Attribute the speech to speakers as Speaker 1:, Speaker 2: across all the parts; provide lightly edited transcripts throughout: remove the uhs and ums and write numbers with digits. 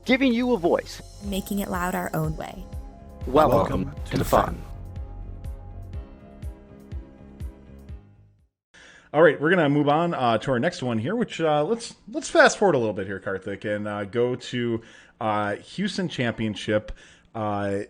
Speaker 1: giving you a voice.
Speaker 2: Making it loud our own way.
Speaker 1: Welcome to the fun.
Speaker 3: All right, we're gonna move on to our next one here, which let's fast forward a little bit here, Karthik, and go to Houston Championship on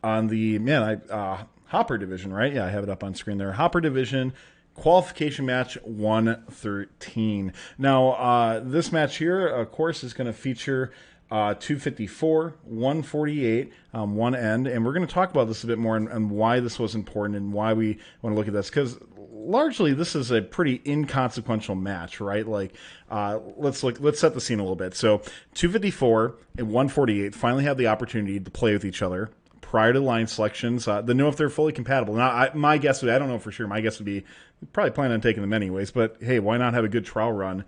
Speaker 3: the Hopper division, right? Yeah, I have it up on screen there. Hopper division qualification match 113. Now, this match here, of course, is going to feature 254, 148, one end, and we're going to talk about this a bit more and why this was important and why we want to look at this, because largely this is a pretty inconsequential match, right? Like, let's set the scene a little bit. So 254 and 148 finally have the opportunity to play with each other prior to line selections. They know if they're fully compatible. Now, my guess would, I don't know for sure, my guess would be probably plan on taking them anyways, but hey, why not have a good trial run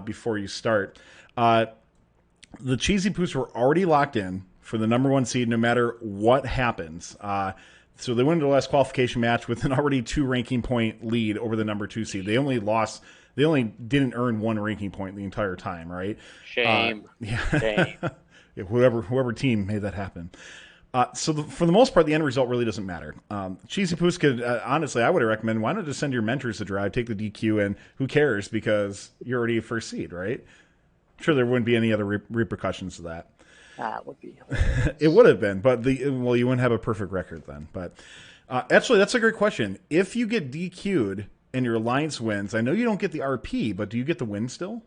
Speaker 3: before you start? The Cheesy Poofs were already locked in for the number one seed no matter what happens. So they went into the last qualification match with an already 2 ranking point lead over the number 2 seed. They only didn't earn 1 ranking point the entire time, right?
Speaker 1: Shame. Shame.
Speaker 3: Yeah, whoever team made that happen. So for the most part, the end result really doesn't matter. Cheesy Poofs could, honestly, I would recommend, why not just send your mentors to drive, take the DQ, and who cares, because you're already a first seed, right? I'm sure there wouldn't be any other repercussions to that.
Speaker 1: That would be
Speaker 3: It would have been, but you wouldn't have a perfect record then. But actually, that's a great question. If you get DQ'd and your alliance wins, I know you don't get the RP, but do you get the win still?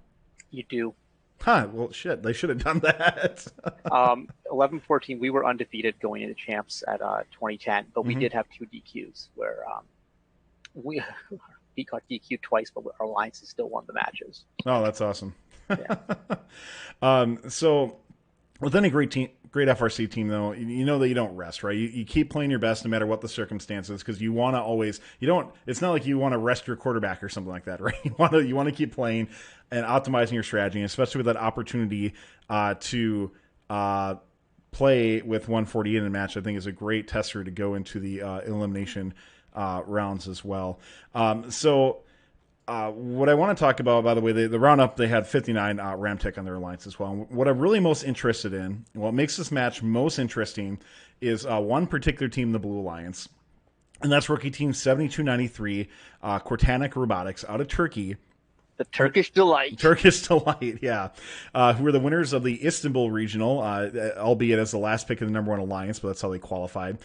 Speaker 1: You do.
Speaker 3: Huh, well, shit, they should have done that.
Speaker 1: 11-14, we were undefeated going into champs at 2010, but we did have 2 DQs where we got DQ'd twice, but our alliances still won the matches.
Speaker 3: Oh, that's awesome.
Speaker 1: Yeah.
Speaker 3: So with any great FRC team, though, you know that you don't rest, right? You keep playing your best no matter what the circumstances, because you want to always, it's not like you want to rest your quarterback or something like that, right? You want to keep playing and optimizing your strategy, especially with that opportunity to play with 148 in a match. I think is a great tester to go into the elimination rounds as well. What I want to talk about, by the way, the roundup, they had 59 Ramtech on their alliance as well. And what I'm really most interested in, what makes this match most interesting, is one particular team, the Blue Alliance. And that's rookie team 7293, Cortanic Robotics out of Turkey.
Speaker 1: The Turkish Delight.
Speaker 3: Turkish Delight, yeah. Who were the winners of the Istanbul Regional, albeit as the last pick of the number 1 alliance, but that's how they qualified.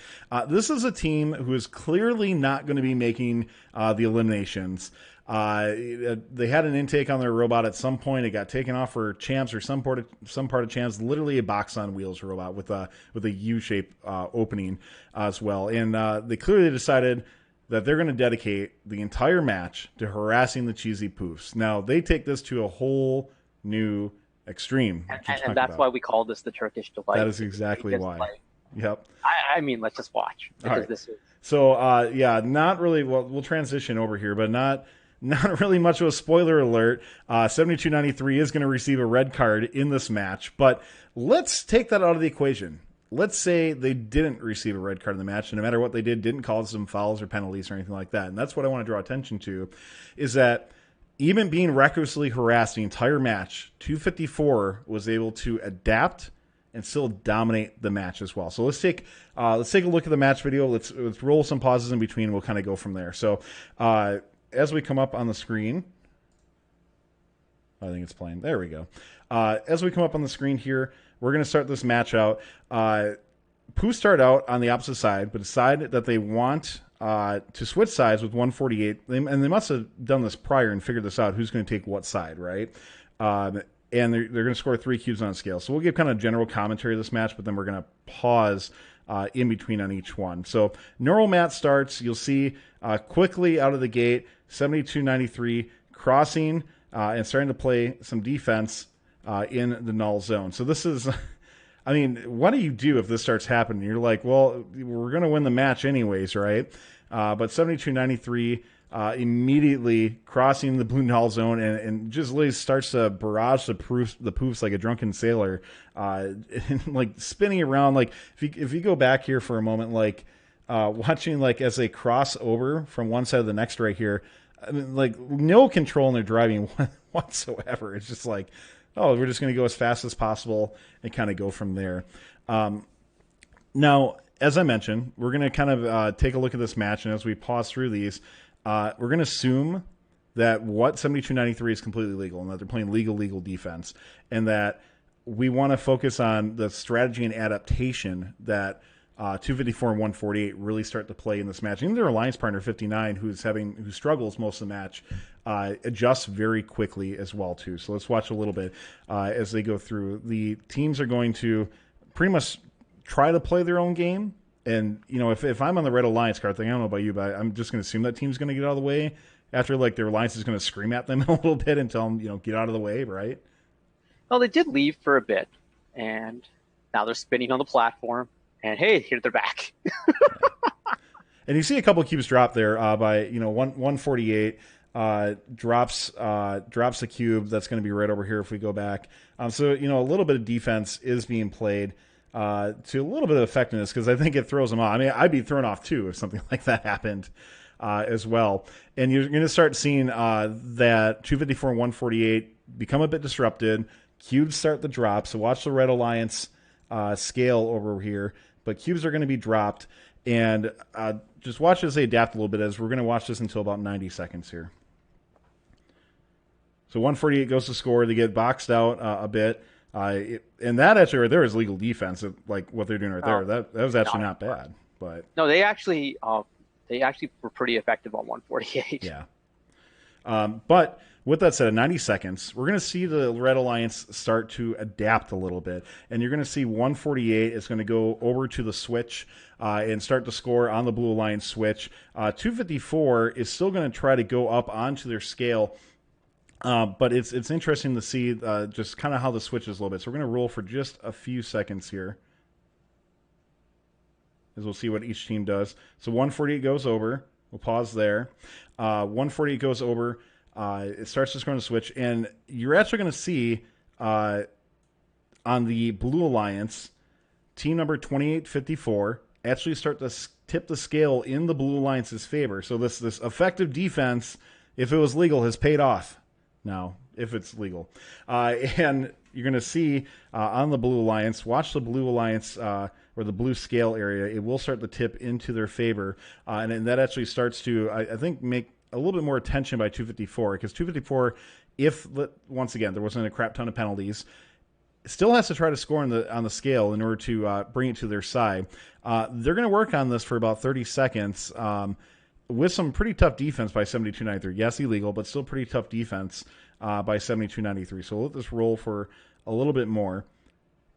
Speaker 3: This is a team who is clearly not going to be making the eliminations. They had an intake on their robot at some point. It got taken off for champs or some part of champs. Literally a box on wheels robot with a U-shaped opening as well. And they clearly decided that they're going to dedicate the entire match to harassing the Cheesy Poofs. Now they take this to a whole new extreme,
Speaker 1: and that's why we call this the Turkish Delight.
Speaker 3: That is exactly why. Yep.
Speaker 1: I mean, let's just watch, because this is.
Speaker 3: So not really. Well, we'll transition over here, but not really much of a spoiler alert. 7293 is going to receive a red card in this match, but let's take that out of the equation. Let's say they didn't receive a red card in the match, and no matter what they didn't cause some fouls or penalties or anything like that. And that's what I want to draw attention to, is that even being recklessly harassed the entire match, 254 was able to adapt and still dominate the match as well. So let's take a look at the match video. Let's roll some pauses in between, and we'll kind of go from there. So as we come up on the screen, I think it's playing. There we go. As we come up on the screen here, we're going to start this match out. Pooh start out on the opposite side, but decide that they want to switch sides with 148. And they must have done this prior and figured this out, who's going to take what side, right? And they're going to score 3 cubes on a scale. So we'll give kind of general commentary of this match, but then we're going to pause in between on each one. So neural mat starts. You'll see quickly out of the gate, 7293 crossing and starting to play some defense in the null zone. So this is, I mean, what do you do if this starts happening? You're like, well, we're going to win the match anyways, right? But 7293 immediately crossing the blue null zone and just literally starts to barrage the poofs like a drunken sailor, and like spinning around. Like if you go back here for a moment, like watching like as they cross over from one side to the next right here, I mean, like no control in their driving whatsoever. It's just like oh, we're just going to go as fast as possible and kind of go from there. Now, as I mentioned, we're going to kind of take a look at this match, and as we pause through these, we're going to assume that what 7293 is completely legal and that they're playing legal defense, and that we want to focus on the strategy and adaptation that 254 and 148 really start to play in this match. Even their alliance partner 59, who struggles most of the match, adjusts very quickly as well too. So let's watch a little bit as they go through. The teams are going to pretty much try to play their own game. And, you know, if I'm on the red alliance card thing, I don't know about you, but I'm just going to assume that team's going to get out of the way after, like, their alliance is going to scream at them a little bit and tell them, you know, get out of the way, right?
Speaker 1: Well, they did leave for a bit, and now they're spinning on the platform, and hey, here they're back.
Speaker 3: And you see a couple of cubes drop there by, you know, 148 drops a cube. That's going to be right over here if we go back. So, you know, a little bit of defense is being played to a little bit of effectiveness, because I think it throws them off. I mean, I'd be thrown off too if something like that happened as well. And you're going to start seeing that 254 and 148 become a bit disrupted. Cubes start the drop. So watch the red alliance scale over here. But cubes are going to be dropped. And just watch as they adapt a little bit, as we're going to watch this until about 90 seconds here. So 148 goes to score. They get boxed out a bit. And that actually right there is legal defense, like what they're doing right there. That was actually not bad. But
Speaker 1: no, they actually were pretty effective on 148.
Speaker 3: Yeah. But with that said, at 90 seconds, we're going to see the Red Alliance start to adapt a little bit. And you're going to see 148 is going to go over to the switch and start to score on the Blue Alliance switch. 254 is still going to try to go up onto their scale. But it's interesting to see just kind of how the switches a little bit. So we're going to roll for just a few seconds here, as we'll see what each team does. So 148 goes over. We'll pause there. 148 goes over. It starts to score on the switch. And you're actually going to see on the Blue Alliance, team number 2854 actually start to tip the scale in the Blue Alliance's favor. So this effective defense, if it was legal, has paid off now, if it's legal. And you're going to see on the Blue Alliance, watch the Blue Alliance or the blue scale area, it will start to tip into their favor. And that actually starts to, I think, make a little bit more attention by 254, because 254, if, once again, there wasn't a crap ton of penalties, still has to try to score on the scale in order to bring it to their side. They're going to work on this for about 30 seconds with some pretty tough defense by 7293. Yes, illegal, but still pretty tough defense by 7293. So we'll let this roll for a little bit more,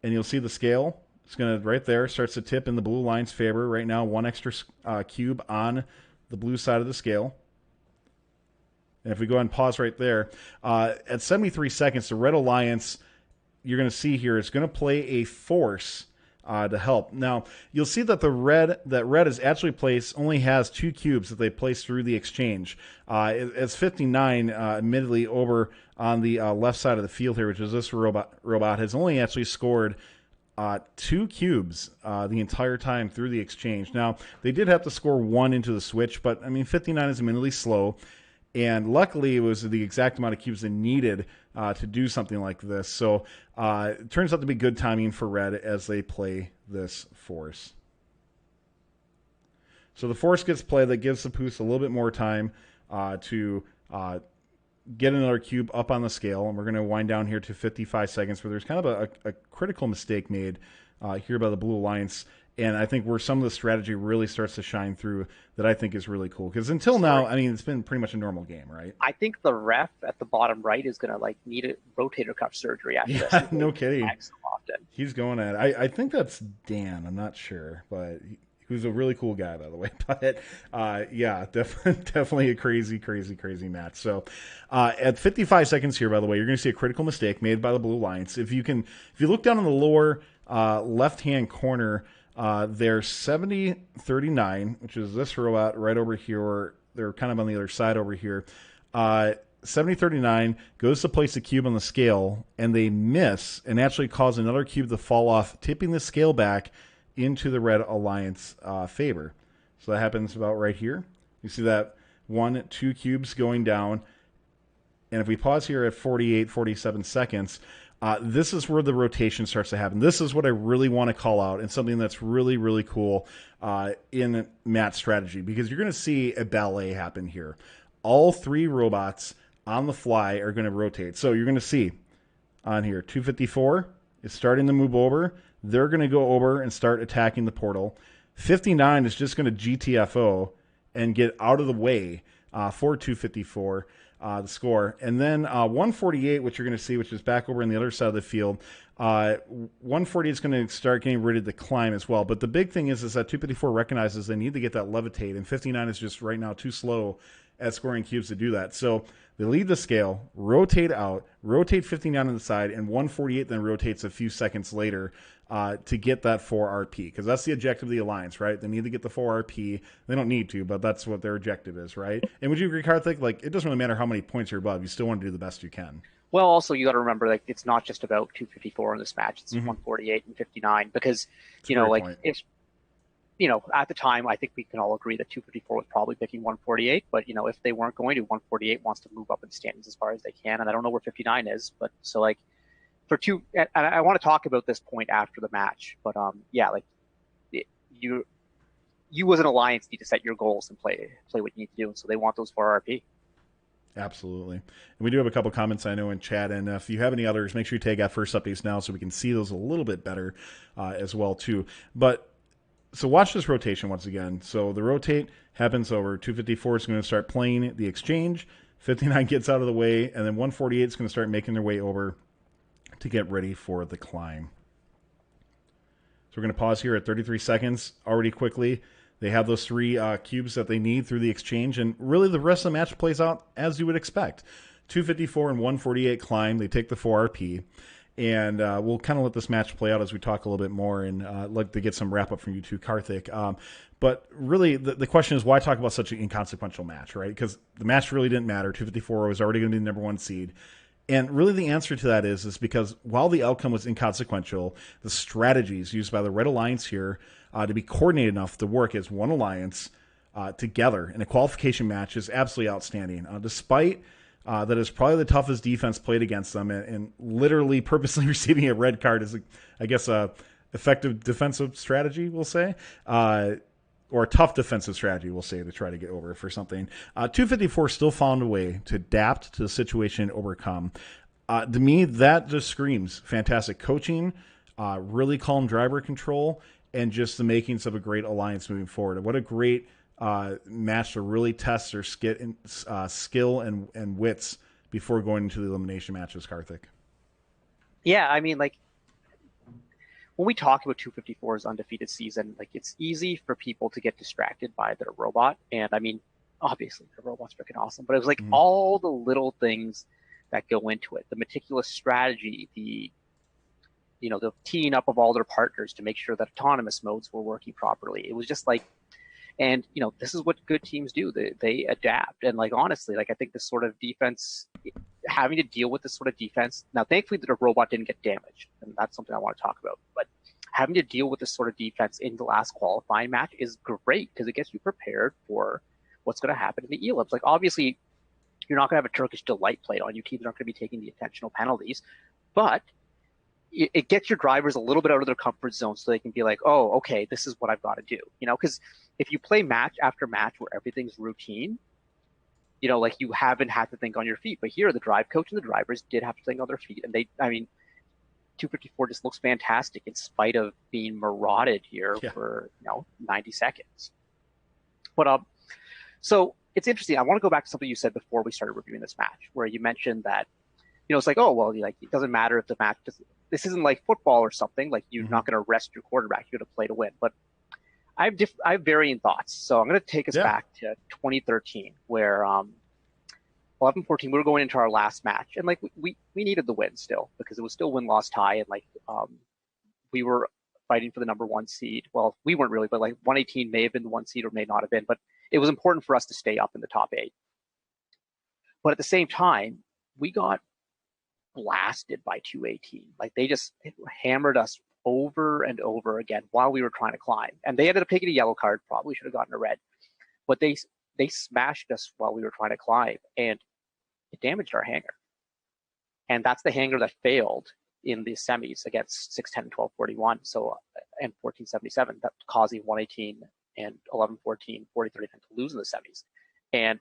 Speaker 3: and you'll see the scale. It's going to, right there, starts to tip in the Blue Line's favor. Right now, one extra cube on the blue side of the scale. And if we go ahead and pause right there, at 73 seconds, the Red Alliance, you're going to see here, is going to play a force to help. Now, you'll see that red is actually placed, only has 2 cubes that they place through the exchange. It's 59, admittedly, over on the left side of the field here, which is this robot has only actually scored 2 cubes the entire time through the exchange. Now, they did have to score 1 into the switch, but, I mean, 59 is admittedly slow. And luckily, it was the exact amount of cubes they needed to do something like this. So it turns out to be good timing for red as they play this force. So the force gets played. That gives the Poos a little bit more time to get another cube up on the scale. And we're going to wind down here to 55 seconds, where there's kind of a critical mistake made here by the Blue Alliance. And I think where some of the strategy really starts to shine through, that I think is really cool. Because until now, I mean, it's been pretty much a normal game, right?
Speaker 1: I think the ref at the bottom right is going to need a rotator cuff surgery after this.
Speaker 3: No kidding.
Speaker 1: So often.
Speaker 3: He's going at it. I think that's Dan. I'm not sure, but who's a really cool guy, by the way. But yeah, definitely a crazy match. So at 55 seconds here, by the way, you're going to see a critical mistake made by the Blue Alliance. If you look down in the lower left-hand corner, they're 7039, which is this robot right over here, or they're kind of on the other side over here. 7039 goes to place the cube on the scale, and they miss and actually cause another cube to fall off, tipping the scale back into the Red Alliance favor. So that happens about right here. You see that 2 cubes going down. And if we pause here at 47 seconds, This is where the rotation starts to happen. This is what I really want to call out, and something that's really, really cool in Matt's strategy, because you're going to see a ballet happen here. All three robots on the fly are going to rotate. So you're going to see on here, 254 is starting to move over. They're going to go over and start attacking the portal. 59 is just going to GTFO and get out of the way for 254. The score. And then 148, which you're going to see, which is back over on the other side of the field. 148 is going to start getting ready to climb as well. But the big thing is that 254 recognizes they need to get that levitate, and 59 is just right now too slow at scoring cubes to do that. So they leave the scale, rotate out, rotate 59 on the side, and 148 then rotates a few seconds later to get that 4 RP, because that's the objective of the Alliance, right? They need to get the 4 RP. They don't need to, but that's what their objective is, right? And would you agree, Karthik? Like, it doesn't really matter how many points you're above. You still want to do the best you can.
Speaker 1: Well, also, you got to remember, like, it's not just about 254 in this match. It's 148 and 59, because, you know, like, if, you know, at the time, I think we can all agree that 254 was probably picking 148, but, you know, if they weren't going to, 148 wants to move up in the standings as far as they can, and I don't know where 59 is, but so, like, for two, and I want to talk about this point after the match, but yeah, like you as an Alliance need to set your goals and play what you need to do, and so they want those 4 RP.
Speaker 3: Absolutely. And we do have a couple comments I know in chat, and if you have any others, make sure you tag at First Updates now so we can see those a little bit better as well too. But so watch this rotation once again. So the rotate happens over. 254 is going to start playing the exchange. 59 gets out of the way, and then 148 is going to start making their way over to get ready for the climb. So we're going to pause here at 33 seconds already quickly. They have those 3 cubes that they need through the exchange, and really the rest of the match plays out as you would expect. 254 and 148 climb. They take the 4 RP, and we'll kind of let this match play out as we talk a little bit more, and like to get some wrap up from you too, Karthik. But really, the question is, why talk about such an inconsequential match, right? Because the match really didn't matter. 254 was already going to be the number 1 seed. And really the answer to that is because while the outcome was inconsequential, the strategies used by the Red Alliance here to be coordinated enough to work as one alliance together in a qualification match is absolutely outstanding. Despite that is probably the toughest defense played against them, and literally purposely receiving a red card is, I guess, a effective defensive strategy, we'll say. Or a tough defensive strategy, we'll say, to try to get over for something. 254 still found a way to adapt to the situation and overcome. To me, that just screams fantastic coaching, really calm driver control, and just the makings of a great alliance moving forward. What a great match to really test their skill and wits before going into the elimination matches, Karthik.
Speaker 1: Yeah, I mean, like, when we talk about 254's undefeated season, like, it's easy for people to get distracted by their robot. And I mean, obviously the robot's freaking awesome, but it was like all the little things that go into it, the meticulous strategy, the teeing up of all their partners to make sure that autonomous modes were working properly. It was just like, and this is what good teams do. They adapt. And like, honestly, like, I think this sort of defense, having to deal with this sort of defense. Now, thankfully, the robot didn't get damaged, and that's something I want to talk about. But having to deal with this sort of defense in the last qualifying match is great, because it gets you prepared for what's going to happen in the elims. Like, obviously, you're not going to have a Turkish delight plate on you. Teams aren't going to be taking the intentional penalties, but it gets your drivers a little bit out of their comfort zone, so they can be like, oh, okay, this is what I've got to do. Because if you play match after match where everything's routine, like, you haven't had to think on your feet. But here, the drive coach and the drivers did have to think on their feet. And 254 just looks fantastic in spite of being marauded here for, 90 seconds. But so it's interesting. I want to go back to something you said before we started reviewing this match, where you mentioned that, it's like, oh, well, like, it doesn't matter if the match this isn't like football or something. Like, you're not going to rest your quarterback. You're going to play to win. But I have varying thoughts. So I'm going to take us back to 2013, where 11-14, we were going into our last match, and like, we needed the win still, because it was still win-loss tie, and like, we were fighting for the number 1 seed. Well, we weren't really, but like 118 may have been the 1 seed or may not have been, but it was important for us to stay up in the top 8. But at the same time, we got blasted by 218. Like, they just hammered us over and over again while we were trying to climb, and they ended up taking a yellow card. Probably should have gotten a red, but they smashed us while we were trying to climb, and it damaged our hangar. And that's the hangar that failed in the semis against 610 and 1241. So, and 1477, that causing 118 and 1114, 4039 to lose in the semis. And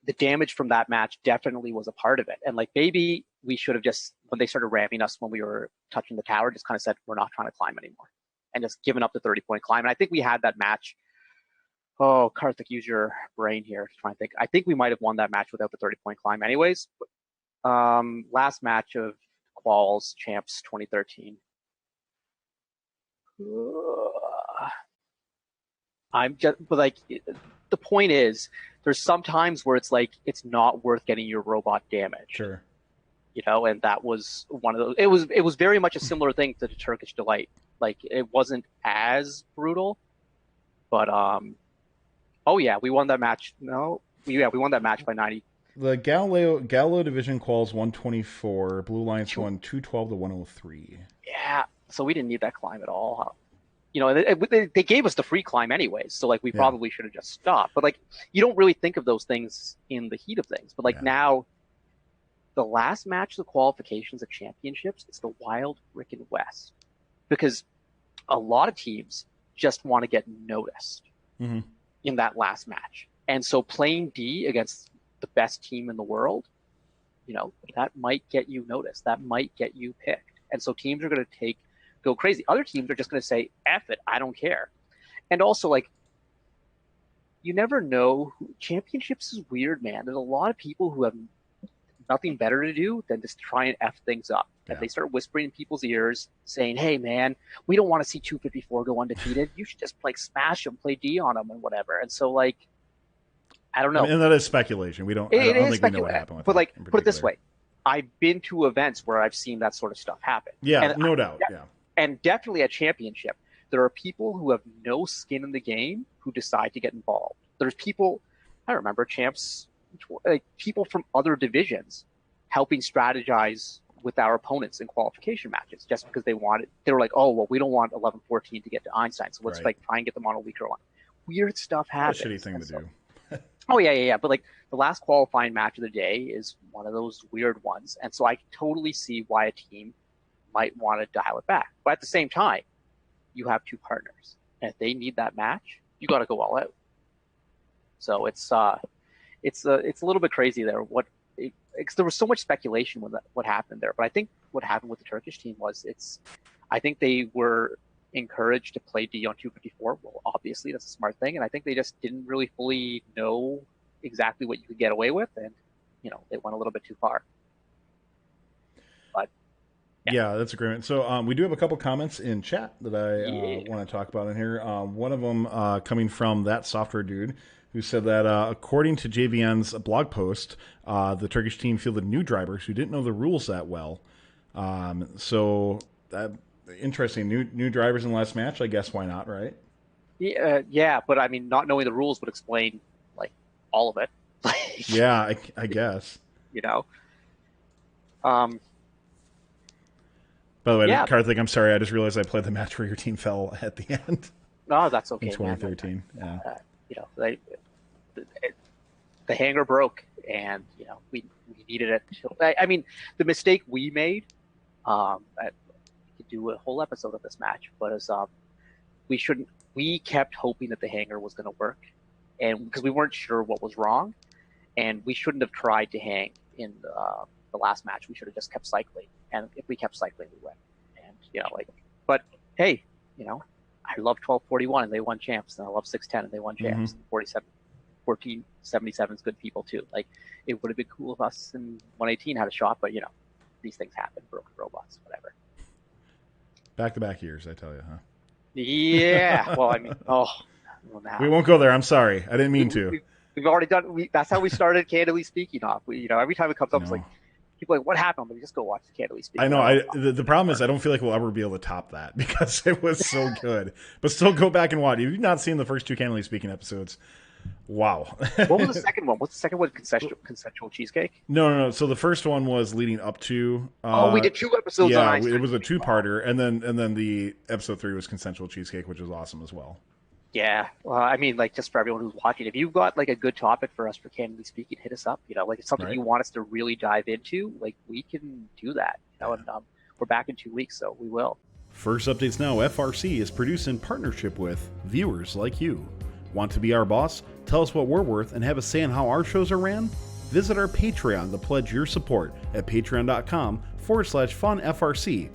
Speaker 1: the damage from that match definitely was a part of it. And like, maybe we should have just, when they started ramming us when we were touching the tower, just kind of said, we're not trying to climb anymore, and just given up the 30-point climb. And I think we had that match. Oh, Karthik, use your brain here to try and think. I think we might have won that match without the 30-point climb anyways. Last match of Quals Champs 2013. I'm just, but like, the point is, there's some times where it's like, it's not worth getting your robot damaged.
Speaker 3: Sure.
Speaker 1: You know, and that was one of those. It was very much a similar thing to the Turkish Delight. Like, it wasn't as brutal, but oh yeah, we won that match. No, yeah, we won that match by 90.
Speaker 3: The Galileo Division Quals 124. Blue Alliance won 212 to 103.
Speaker 1: Yeah, so we didn't need that climb at all. You know, they gave us the free climb anyways, so like, we probably should have just stopped. But like, you don't really think of those things in the heat of things. But like, now, the last match of the qualifications of championships is the Wild Frickin' West, because a lot of teams just want to get noticed in that last match. And so playing D against the best team in the world, you know, that might get you noticed. That might get you picked. And so teams are going to go crazy. Other teams are just going to say, F it, I don't care. And also, like, you never know. Championships is weird, man. There's a lot of people who have nothing better to do than just try and F things up. And they start whispering in people's ears saying, hey, man, we don't want to see 254 go undefeated. You should just, like, smash them, play D on them and whatever. And so, like, I don't know.
Speaker 3: And that is speculation. I don't think we know what happened with
Speaker 1: that. But, like, put it this way. I've been to events where I've seen that sort of stuff happen.
Speaker 3: Yeah,
Speaker 1: and
Speaker 3: no doubt. Yeah.
Speaker 1: And definitely at championship, there are people who have no skin in the game who decide to get involved. There's people, I remember champs, like, people from other divisions helping strategize with our opponents in qualification matches just because they were like, oh, well, we don't want 1114 to get to Einstein, so let's like try and get them on a weaker line. Weird stuff happens.
Speaker 3: What a shitty thing to do.
Speaker 1: Oh, yeah. But like, the last qualifying match of the day is one of those weird ones. And so I can totally see why a team might want to dial it back. But at the same time, you have two partners. And if they need that match, you got to go all out. So it's a little bit crazy there. There was so much speculation with what happened there. But I think what happened with the Turkish team was I think they were encouraged to play D on 254. Well, obviously, that's a smart thing. And I think they just didn't really fully know exactly what you could get away with. And, you know, they went a little bit too far. But
Speaker 3: yeah, that's a great one. So we do have a couple comments in chat that I want to talk about in here. One of them coming from that software dude who said that according to JVN's blog post, the Turkish team fielded new drivers who didn't know the rules that well. So that interesting. New drivers in the last match. I guess why not, right?
Speaker 1: Yeah, but I mean, not knowing the rules would explain like all of it.
Speaker 3: Yeah, I guess.
Speaker 1: You know.
Speaker 3: By the way, Karthik, I'm sorry. I just realized I played the match where your team fell at the end.
Speaker 1: No, that's okay.
Speaker 3: In 2013.
Speaker 1: Man. You know, the hanger broke, and you know we needed it. I mean, the mistake we made. I could do a whole episode of this match, but as we kept hoping that the hanger was going to work, and because we weren't sure what was wrong, and we shouldn't have tried to hang in the last match. We should have just kept cycling, and if we kept cycling, we win. And you know, like, but hey, you know, I love 1241 and they won champs, and I love 610 and they won champs. 1477 is good people too. Like, it would have been cool if us in 118 had a shot, but you know, these things happen. Broken robots, whatever.
Speaker 3: Back-to-back years, I tell you, huh?
Speaker 1: Yeah. Well, I mean,
Speaker 3: we won't go there. I'm sorry. I didn't mean to.
Speaker 1: We've already done. That's how we started Candidly Speaking off. You know, every time it comes up, it's like people are like, "What happened?" But just go watch Candidly Speaking.
Speaker 3: I know. The problem is, I don't feel like we'll ever be able to top that because it was so good. But still, go back and watch. If you've not seen the first two Candidly Speaking episodes, wow.
Speaker 1: What was the second one? What's the second one? Consensual cheesecake?
Speaker 3: No. So the first one was leading up to.
Speaker 1: We did 2 episodes.
Speaker 3: Yeah,
Speaker 1: on
Speaker 3: it was a 2-parter, and then the episode 3 was Consensual Cheesecake, which was awesome as well.
Speaker 1: Yeah, well, I mean, like just for everyone who's watching, if you've got like a good topic for us for Candidly Speaking, hit us up. Like it's something
Speaker 3: Right.
Speaker 1: you want us to really dive into, like we can do that. And we're back in 2 weeks, so we will.
Speaker 3: First Updates Now FRC is produced in partnership with viewers like you. Want to be our boss? Tell us what we're worth and have a say in how our shows are ran? Visit our Patreon to pledge your support at patreon.com/funfrc.